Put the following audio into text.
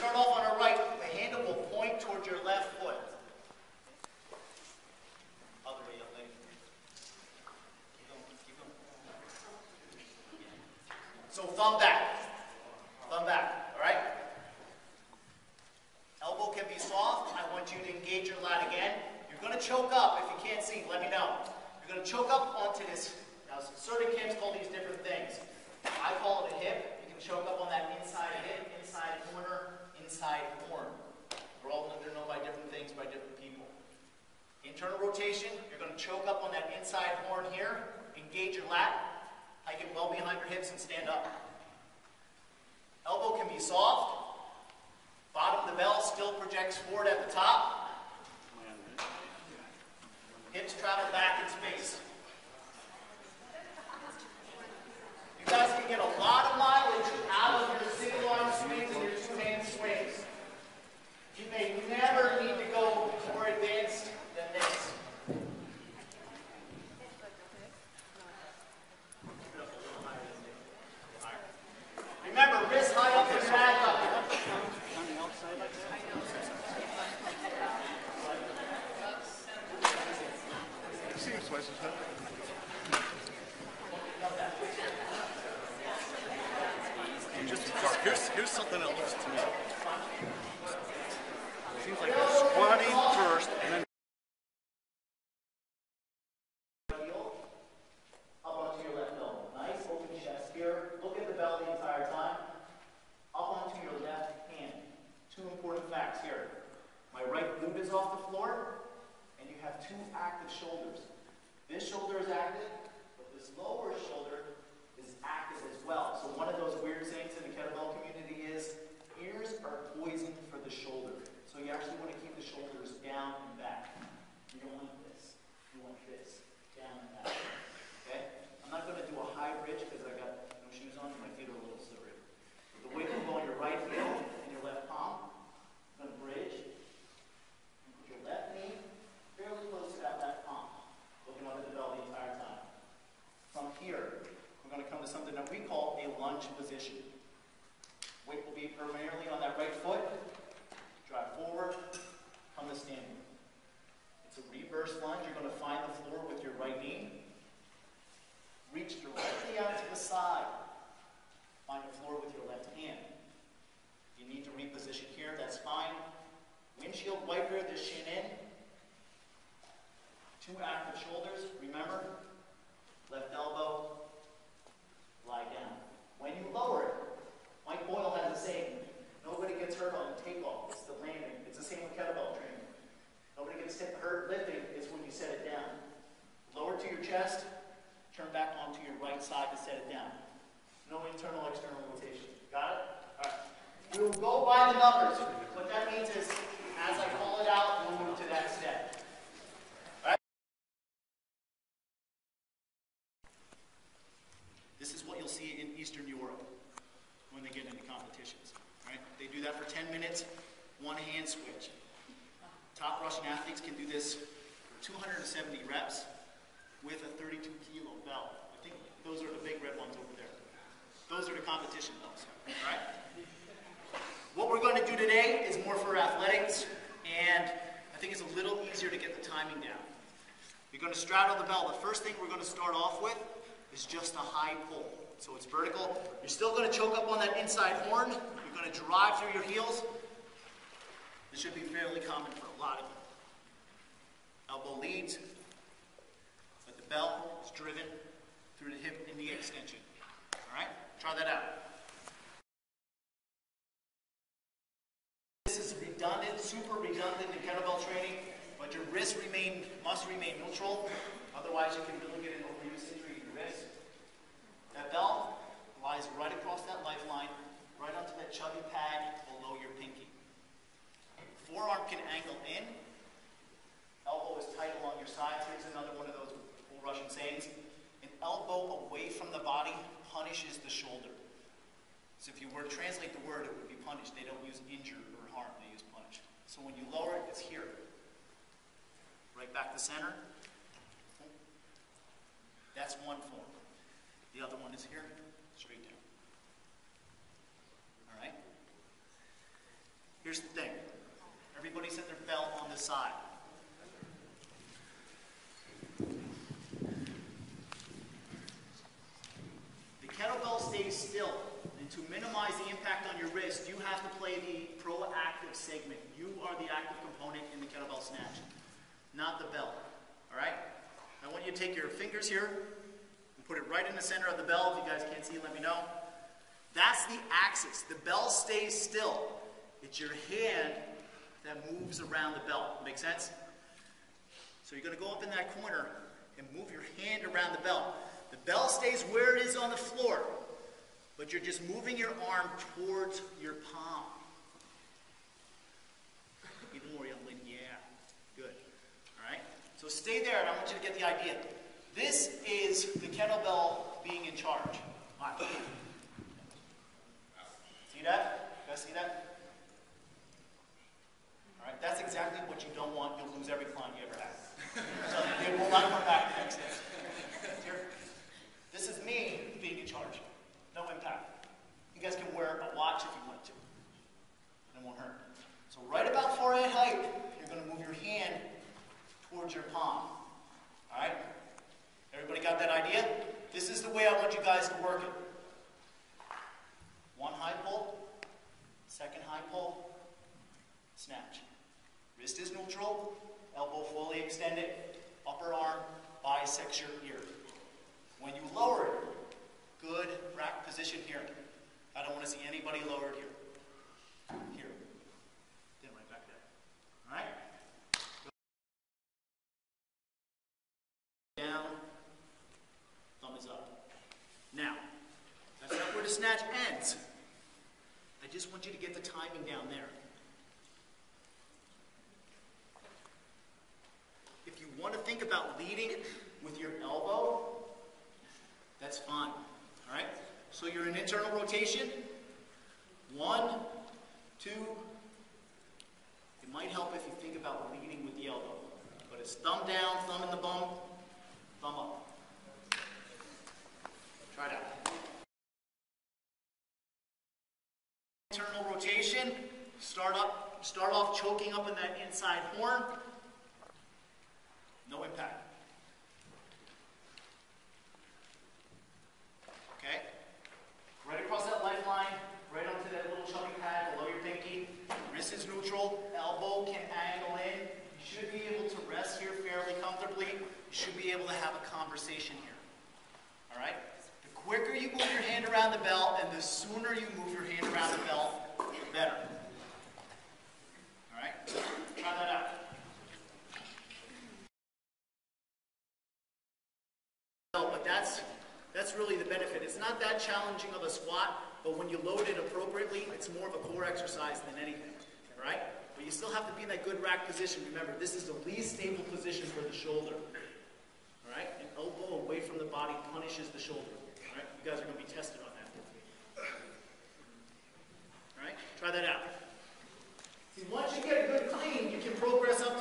start off on our right. The handle will point towards your left foot. Other way up, lady. Keep going, keep going. So thumb back. Thumb back, all right? Elbow can be soft. I want you to engage your lat again. You're going to choke up. If you can't see, let me know. You're going to choke up onto this. Now, certain camps call these different things. I call it a hip. You can choke up on that inside hip, inside corner, inside horn. They're all known by different things by different people. Internal rotation, you're going to choke up on that inside horn here. Engage your lat. Hike it well behind your hips and stand up. Elbow can be soft. Bottom of the bell still projects forward at the top. Hips travel back in space. You guys can get a lot of mileage out of your single arm swings and your two-hand swings. You may never need to go more advanced than this. Remember, wrist high up and back up. Here's something that looks to me. It seems like you're squatting first and then up onto your left elbow. Nice open chest here. Look at the bell the entire time. Up onto your left hand. Two important facts here. My right glute is off the floor, and you have two active shoulders. This shoulder is active, but this lower shoulder is active as well. So one of those weird sayings in the kettlebell community is, ears are poison for the shoulder. So you actually want to keep the shoulders down and back. You don't want this. You want this. Down and back. Okay? I'm not going to do a high bridge because I got no shoes on and my feet are a little slippery. The weight will go on your right heel and your left palm. I'm going to bridge. And put your left knee fairly close to that left palm. Looking under the bell the entire time. From here, we're going to come to something that we call a lunge position. Weight will be primarily on that right foot. Drive forward, come to standing. It's a reverse lunge. You're going to find the floor with your right knee. Reach directly out to the side. Find the floor with your left hand. You need to reposition here, that's fine. Windshield wiper the shin in. Two active shoulders, remember. Left elbow, lie down. When you lower it, Mike Boyle has a saying, nobody gets hurt on the takeoff, it's the landing. It's the same with kettlebell training. Nobody gets hurt lifting, it's when you set it down. Lower to your chest, turn back onto your right side to set it down. No internal, external rotation. Got it? All right. We will go by the numbers. What that means is, as I call it out, we'll move to that step. All right? This is what you'll see in Eastern Europe when they get into competitions. Right? They do that for 10 minutes, one hand switch. Top Russian athletes can do this for 270 reps with a 32-kilo bell. I think those are the big red ones over there. Those are the competition bells. All right? What we're going to do today is more for athletics, and I think it's a little easier to get the timing down. You're going to straddle the bell. The first thing we're going to start off with is just a high pull. So it's vertical. You're still going to choke up on that inside horn. You're going to drive through your heels. This should be fairly common for a lot of you. Elbow leads, but the bell is driven through the hip and knee extension. All right? Try that out. This is redundant, super redundant in kettlebell training, but your wrists must remain neutral. Otherwise, you can really get an overuse injury in your wrist. That bell lies right across that lifeline, right onto that chubby pad below your pinky. Forearm can angle in. Elbow is tight along your sides. Here's another one of those cool Russian sayings. An elbow away from the body punishes the shoulder. So if you were to translate the word, it would be punish. They don't use injure or harm. They use punish. So when you lower it, it's here. Right back to center. That's one form. The other one is here, straight down. All right? Here's the thing. Everybody set their belt on the side. The kettlebell stays still. And to minimize the impact on your wrist, you have to play the proactive segment. You are the active component in the kettlebell snatch, not the bell. All right? I want you to take your fingers here and put it right in the center of the bell. If you guys can't see, let me know. That's the axis. The bell stays still. It's your hand that moves around the belt. Make sense? So you're going to go up in that corner and move your hand around the belt. The bell stays where it is on the floor, but you're just moving your arm towards your palm. Even more, young lady. Yeah. Good. All right? So stay there, and I want you to get the idea. This is the kettlebell being in charge. All right. See that? You guys see that? All right, that's exactly what you don't want. You'll lose every client you ever had. So they will not come back the next day. Here. This is me being in charge. No impact. You guys can wear a watch if you want to. It won't hurt. So right about forehead height, you're going to move your hand towards your palm. All right? Everybody got that idea? This is the way I want you guys to work it. One high pull, second high pull, snatch. Wrist is neutral, elbow fully extended, upper arm bisects your ear. When you lower it, good rack position here. I don't want to see anybody lowered here. Here. Then right back there. All right? Down, thumb is up. Now, that's not where the snatch ends. I just want you to get the timing down there. If you want to think about leading with your elbow, that's fine. All right? So you're in internal rotation. 1, 2. It might help if you think about leading with the elbow. But it's thumb down, thumb in the bum, thumb up. Try it out. Internal rotation. Start off choking up in that inside horn. No impact. Okay? Right across that lifeline, right onto that little chubby pad below your pinky. Wrist is neutral, elbow can angle in. You should be able to rest here fairly comfortably. You should be able to have a conversation here. All right? The quicker you move your hand around the belt and the sooner you move your hand around the belt, the better. All right? Try that out. But that's really the benefit. It's not that challenging of a squat, but when you load it appropriately, it's more of a core exercise than anything. All right? But you still have to be in that good rack position. Remember, this is the least stable position for the shoulder. All right? An elbow away from the body punishes the shoulder. All right? You guys are going to be tested on that. All right? Try that out. See, once you get a good clean, you can progress up to